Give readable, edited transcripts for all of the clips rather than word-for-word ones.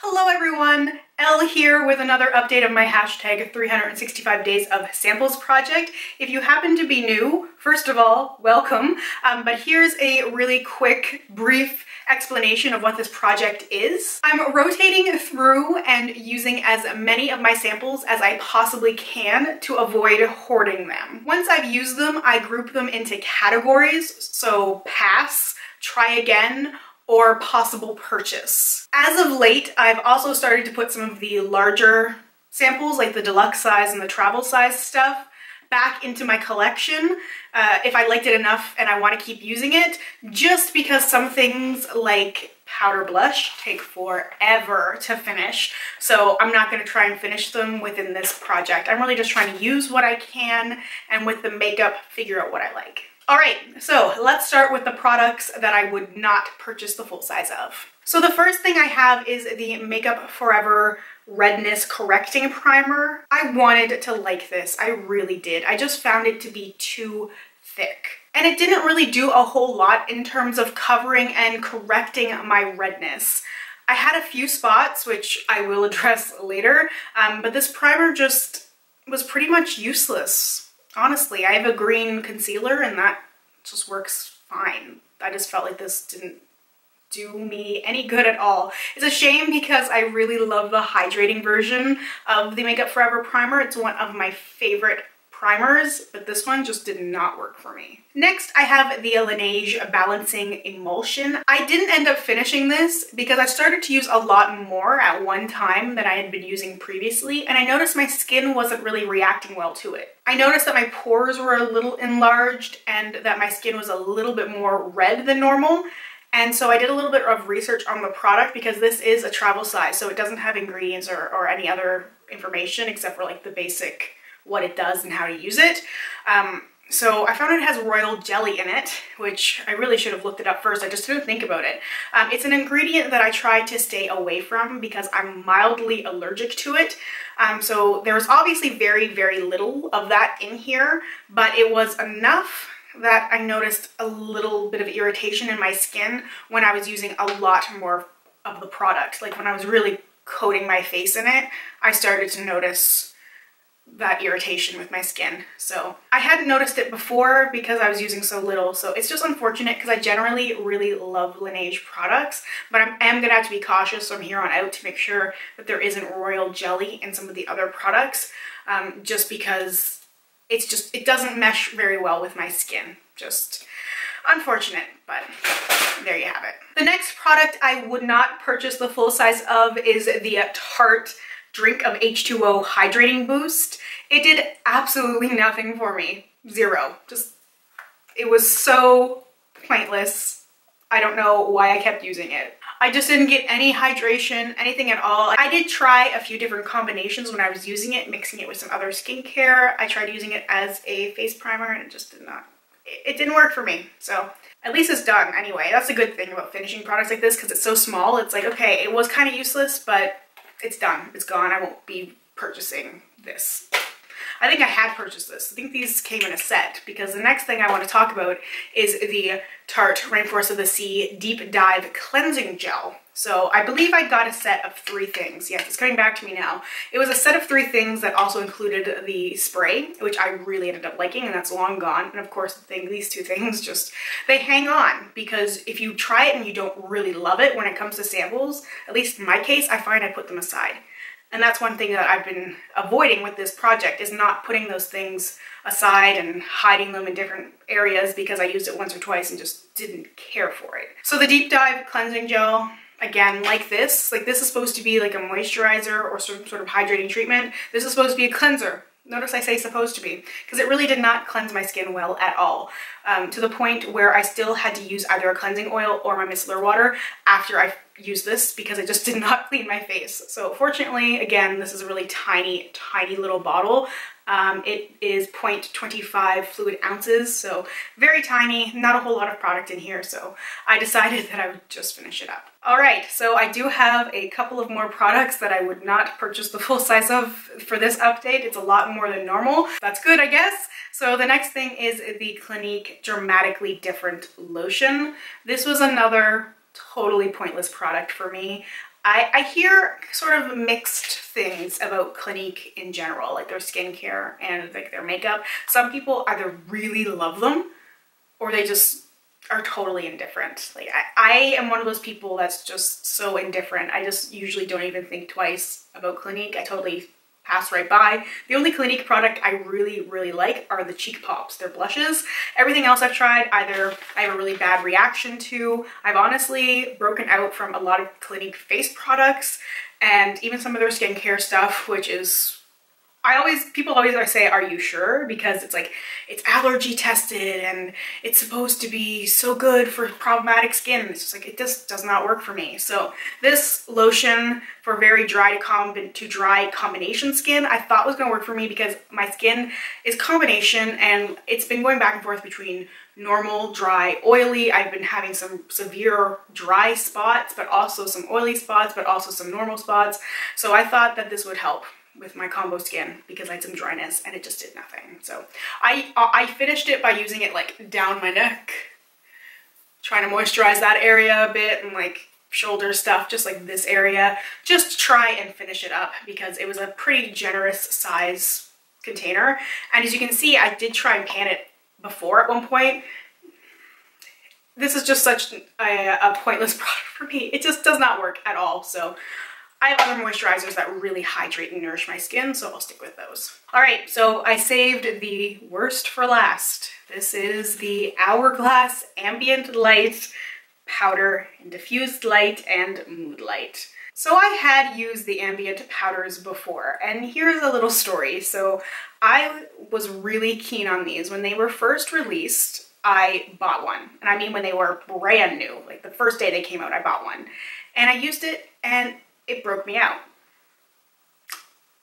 Hello everyone, Elle here with another update of my hashtag 365 days of samples project. If you happen to be new, first of all, welcome, but here's a really quick, brief explanation of what this project is. I'm rotating through and using as many of my samples as I possibly can to avoid hoarding them. Once I've used them, I group them into categories, so pass, try again, or possible purchase. As of late, I've also started to put some of the larger samples, like the deluxe size and the travel size stuff, back into my collection if I liked it enough and I want to keep using it, just because some things like powder blush take forever to finish, so I'm not going to try and finish them within this project. I'm really just trying to use what I can and with the makeup figure out what I like. Alright, so let's start with the products that I would not purchase the full size of. So the first thing I have is the Makeup Forever Redness Correcting Primer. I wanted to like this, I really did. I just found it to be too thick. And it didn't really do a whole lot in terms of covering and correcting my redness. I had a few spots, which I will address later, but this primer just was pretty much useless. Honestly, I have a green concealer and that just works fine. I just felt like this didn't do me any good at all. It's a shame because I really love the hydrating version of the Makeup Forever primer. It's one of my favorite primers, but this one just did not work for me. Next, I have the Laneige Balancing Emulsion. I didn't end up finishing this because I started to use a lot more at one time than I had been using previously, and I noticed my skin wasn't really reacting well to it. I noticed that my pores were a little enlarged and that my skin was a little bit more red than normal. And so I did a little bit of research on the product because this is a travel size, so it doesn't have ingredients or any other information except for like the basic what it does and how to use it. So I found it has royal jelly in it, which I really should have looked it up first. I just didn't think about it. It's an ingredient that I try to stay away from because I'm mildly allergic to it. So there was obviously very, very little of that in here, but it was enough that I noticed a little bit of irritation in my skin when I was using a lot more of the product. Like when I was really coating my face in it, I started to notice that irritation with my skin. So I hadn't noticed it before because I was using so little, so it's just unfortunate because I generally really love Laneige products, but I am gonna have to be cautious from here on out to make sure that there isn't royal jelly in some of the other products, just because it doesn't mesh very well with my skin. Just unfortunate, but there you have it. The next product I would not purchase the full size of is the Tarte Drink of H2O Hydrating Boost. It did absolutely nothing for me. Zero. Just, it was so pointless. I don't know why I kept using it. I just didn't get any hydration, anything at all. I did try a few different combinations when I was using it, mixing it with some other skincare. I tried using it as a face primer and it just did not, it didn't work for me. So at least it's done anyway. That's a good thing about finishing products like this because it's so small. It's like, okay, it was kind of useless, but it's done. It's gone. I won't be purchasing this. I think I had purchased this. I think these came in a set because the next thing I want to talk about is the Tarte Rainforest of the Sea Deep Dive Cleansing Gel. So I believe I got a set of 3 things. Yes, it's coming back to me now. It was a set of 3 things that also included the spray, which I really ended up liking, and that's long gone. And of course, these 2 things just, they hang on because if you try it and you don't really love it when it comes to samples, at least in my case, I find I put them aside. And that's one thing that I've been avoiding with this project is not putting those things aside and hiding them in different areas because I used it once or twice and just didn't care for it. So the Deep Dive Cleansing Gel, again, like this is supposed to be like a moisturizer or some sort of hydrating treatment. This is supposed to be a cleanser. Notice I say supposed to be, because it really did not cleanse my skin well at all, to the point where I still had to use either a cleansing oil or my micellar water after I used this because it just did not clean my face. So fortunately, again, this is a really tiny, tiny little bottle. It is 0.25 fluid ounces, so very tiny, not a whole lot of product in here, so I decided that I would just finish it up. Alright, so I do have a couple of more products that I would not purchase the full size of for this update. It's a lot more than normal. That's good, I guess. So the next thing is the Clinique Dramatically Different Lotion. This was another totally pointless product for me. I hear sort of mixed things about Clinique in general, like their skincare and like their makeup. Some people either really love them or they just are totally indifferent. Like I am one of those people that's just so indifferent. I just usually don't even think twice about Clinique. I totally pass right by. The only Clinique product I really like are the cheek pops. They're blushes. Everything else I've tried, either I have a really bad reaction to. I've honestly broken out from a lot of Clinique face products and even some of their skincare stuff, which is, people always say, are you sure? Because it's like, it's allergy tested and it's supposed to be so good for problematic skin. It's just like, it just does not work for me. So this lotion for very dry to dry combination skin, I thought was gonna work for me because my skin is combination and it's been going back and forth between normal, dry, oily. I've been having some severe dry spots, but also some oily spots, but also some normal spots. So I thought that this would help with my combo skin because I had some dryness and it just did nothing. So I finished it by using it like down my neck, trying to moisturize that area a bit and like shoulder stuff, just like this area, just to try and finish it up because it was a pretty generous size container. And as you can see, I did try and pan it before at one point. This is just such a pointless product for me. It just does not work at all. So I have other moisturizers that really hydrate and nourish my skin, so I'll stick with those. All right, so I saved the worst for last. This is the Hourglass Ambient Light Powder in Diffused Light and Mood Light. So I had used the ambient powders before, and here's a little story. So I was really keen on these. When they were first released, I bought one. And I mean when they were brand new, like the first day they came out, I bought one. And I used it and it broke me out.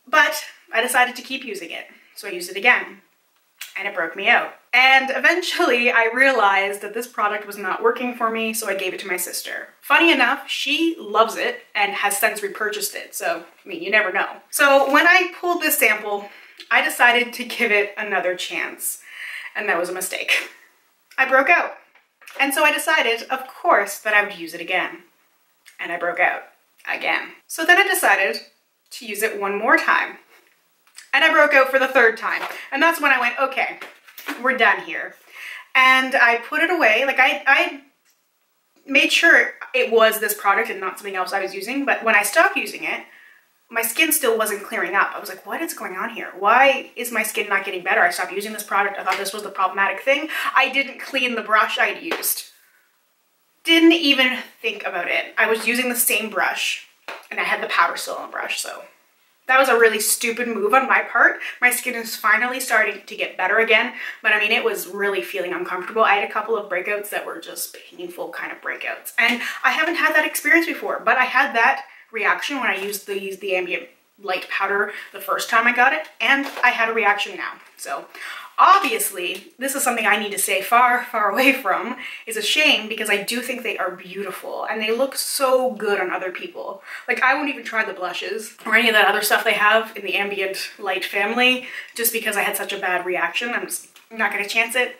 But I decided to keep using it. So I used it again and it broke me out. And eventually I realized that this product was not working for me, so I gave it to my sister. Funny enough, she loves it and has since repurchased it. So, I mean, you never know. So when I pulled this sample, I decided to give it another chance. And that was a mistake. I broke out. And so I decided, of course, that I would use it again. And I broke out again. So then I decided to use it one more time. And I broke out for the third time. And that's when I went, okay, we're done here. And I put it away. Like I made sure it was this product and not something else I was using. But when I stopped using it, my skin still wasn't clearing up. I was like, what is going on here? Why is my skin not getting better? I stopped using this product. I thought this was the problematic thing. I didn't clean the brush I'd used. Didn't even think about it. I was using the same brush and I had the powder still on the brush, so that was a really stupid move on my part. My skin is finally starting to get better again, but I mean, it was really feeling uncomfortable. I had a couple of breakouts that were just painful kind of breakouts, and I haven't had that experience before, but I had that reaction when I used the ambient light powder the first time I got it, and I had a reaction now. So obviously, this is something I need to stay far, far away from. It's a shame because I do think they are beautiful and they look so good on other people. Like, I won't even try the blushes or any of that other stuff they have in the ambient light family just because I had such a bad reaction. I'm just not gonna chance it.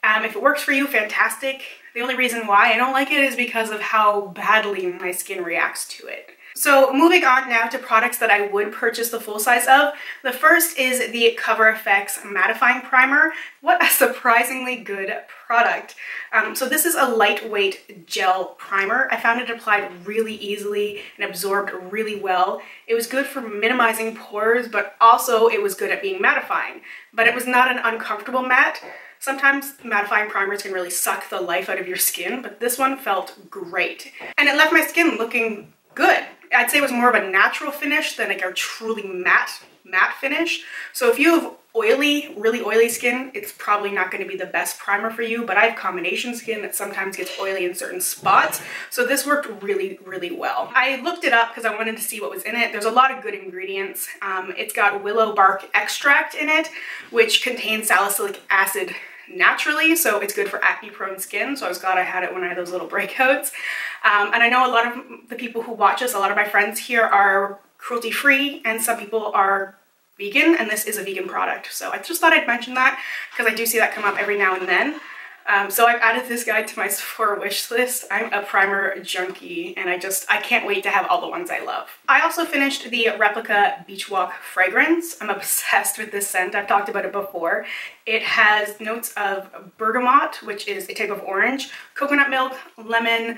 If it works for you, fantastic. The only reason why I don't like it is because of how badly my skin reacts to it. So moving on now to products that I would purchase the full size of. The first is the Cover FX Matteifying Primer. What a surprisingly good product. So this is a lightweight gel primer. I found it applied really easily and absorbed really well. It was good for minimizing pores, but also it was good at being mattifying. But it was not an uncomfortable matte. Sometimes mattifying primers can really suck the life out of your skin, but this one felt great. And it left my skin looking good. I'd say it was more of a natural finish than like a truly matte finish. So if you have oily, really oily skin, it's probably not going to be the best primer for you, but I have combination skin that sometimes gets oily in certain spots. So this worked really, really well. I looked it up because I wanted to see what was in it. There's a lot of good ingredients. It's got willow bark extract in it, which contains salicylic acid naturally, so it's good for acne prone skin. So I was glad I had it when I had those little breakouts. And I know a lot of the people who watch us, a lot of my friends here are cruelty free and some people are vegan, and this is a vegan product. So I just thought I'd mention that because I do see that come up every now and then. So I've added this guy to my Sephora wish list. I'm a primer junkie and I can't wait to have all the ones I love. I also finished the Replica Beach Walk fragrance. I'm obsessed with this scent. I've talked about it before. It has notes of bergamot, which is a type of orange, coconut milk, lemon,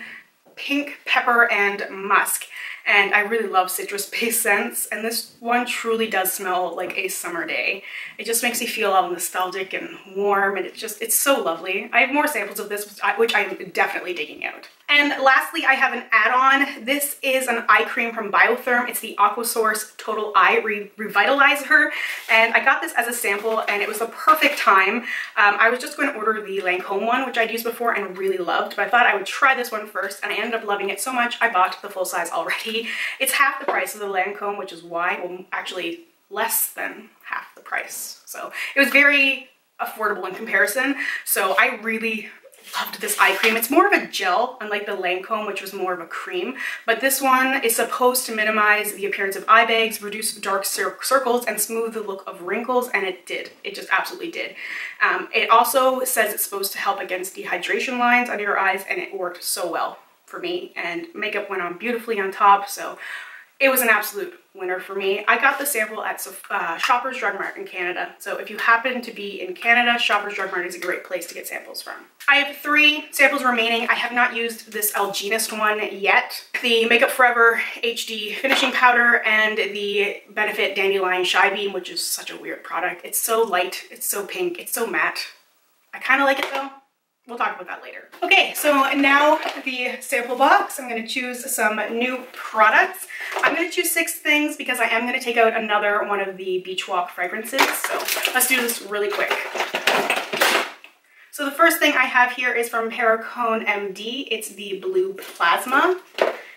pink pepper, and musk. And I really love citrus-based scents, and this one truly does smell like a summer day. It just makes me feel all nostalgic and warm, and it's so lovely. I have more samples of this, which I'm definitely digging out. And lastly, I have an add-on. This is an eye cream from Biotherm. It's the Aquasource Total Eye Revitalizer, and I got this as a sample, and it was the perfect time. I was just going to order the Lancome one, which I'd used before and really loved, but I thought I would try this one first, and I ended up loving it so much I bought the full size already. It's half the price of the Lancome, which is why, well, actually less than half the price. So it was very affordable in comparison. So I really loved this eye cream. It's more of a gel, unlike the Lancome, which was more of a cream. But this one is supposed to minimize the appearance of eye bags, reduce dark circles, and smooth the look of wrinkles, and it did. It just absolutely did. It also says it's supposed to help against dehydration lines under your eyes, and it worked so well for me, and makeup went on beautifully on top, so it was an absolute winner for me. I got the sample at Shoppers Drug Mart in Canada, so if you happen to be in Canada, Shoppers Drug Mart is a great place to get samples from. I have 3 samples remaining. I have not used this Algenist one yet. The Makeup Forever HD finishing powder and the Benefit Dandelion Shy Beam, which is such a weird product. It's so light, it's so pink, it's so matte. I kind of like it though. We'll talk about that later. Okay, so now the sample box. I'm going to choose some new products. I'm going to choose 6 things because I am going to take out another one of the Beach Walk fragrances. So let's do this really quick. So the first thing I have here is from Perricone MD. It's the Blue Plasma.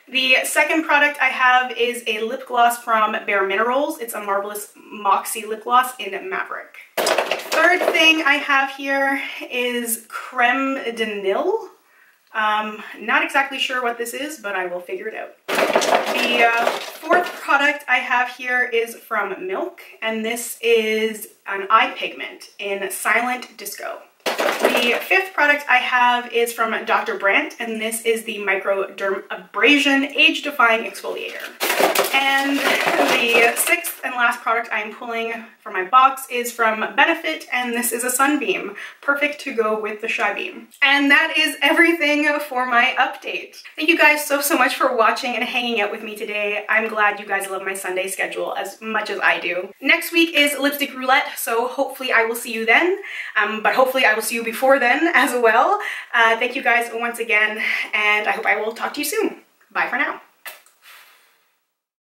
The second product I have is a lip gloss from BareMinerals. It's a Marvelous Moxie lip gloss in Maverick. Third thing I have here is Creme du Nil. Not exactly sure what this is, but I will figure it out. The fourth product I have here is from Milk, and this is an eye pigment in Silent Disco. The fifth product I have is from Dr. Brandt, and this is the Microdermabrasion Age-Defying Exfoliator. And the sixth and last product I'm pulling from my box is from Benefit, and this is a Sunbeam, perfect to go with the Shy Beam. And that is everything for my update. Thank you guys so much for watching and hanging out with me today. I'm glad you guys love my Sunday schedule as much as I do. Next week is Lipstick Roulette, so hopefully I will see you then, but hopefully I will see you before then as well. Thank you guys once again, and I hope I will talk to you soon. Bye for now.